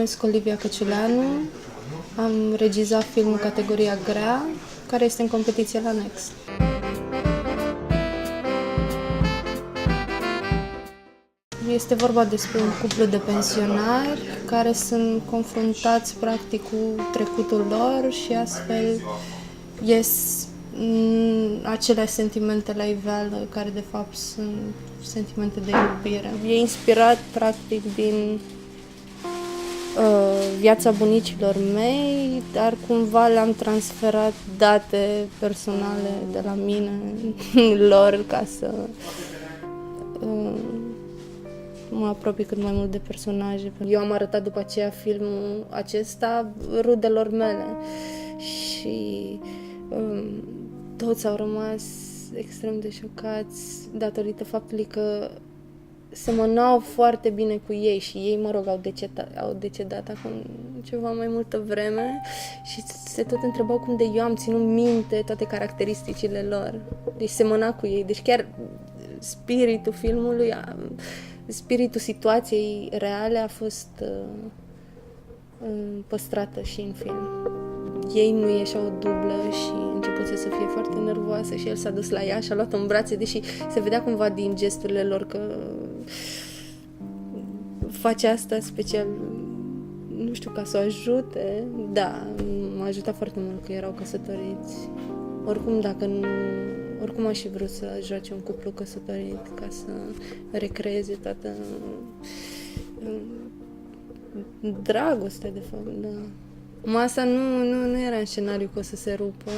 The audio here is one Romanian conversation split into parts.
numesc Olivia Căciuleanu, am regizat filmul categoria grea, care este în competiție la Next. Este vorba despre un cuplu de pensionari care sunt confruntați practic cu trecutul lor și astfel ies acele sentimente la iveală care de fapt sunt sentimente de iubire. E inspirat practic din viața bunicilor mei, dar cumva le-am transferat date personale de la mine lor ca să mă apropii cât mai mult de personaje. Eu am arătat după aceea filmul acesta rudelor mele și toți au rămas extrem de șocați datorită faptului că semănau foarte bine cu ei și ei, mă rog, au decedat acum ceva mai multă vreme și se tot întrebau cum de eu am ținut minte toate caracteristicile lor. Deci semăna cu ei. Deci chiar spiritul filmului, spiritul situației reale a fost păstrată și în film. Ei nu ieșeau dublă și începuse să fie foarte nervoasă și el s-a dus la ea și a luat-o în brațe, deși se vedea cumva din gesturile lor că face asta special, nu știu, ca să o ajute. Da, m-a ajutat foarte mult că erau căsătoriți. Oricum aș fi vrut să joace un cuplu căsătorit ca să recreeze toată dragostea, de fapt, da. Masa nu era în scenariu că o să se rupă,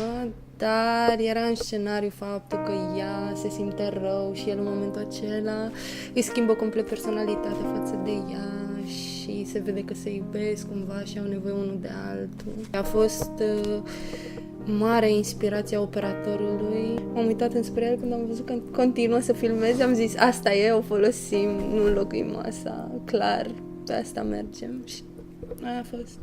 dar era în scenariu faptul că ea se simte rău și el în momentul acela îi schimbă complet personalitatea față de ea și se vede că se iubesc cumva și au nevoie unul de altul. A fost mare inspirația operatorului. M-am uitat înspre el când am văzut că continuă să filmeze, am zis asta e, o folosim, nu înlocuim masa, clar, pe asta mergem și aia a fost.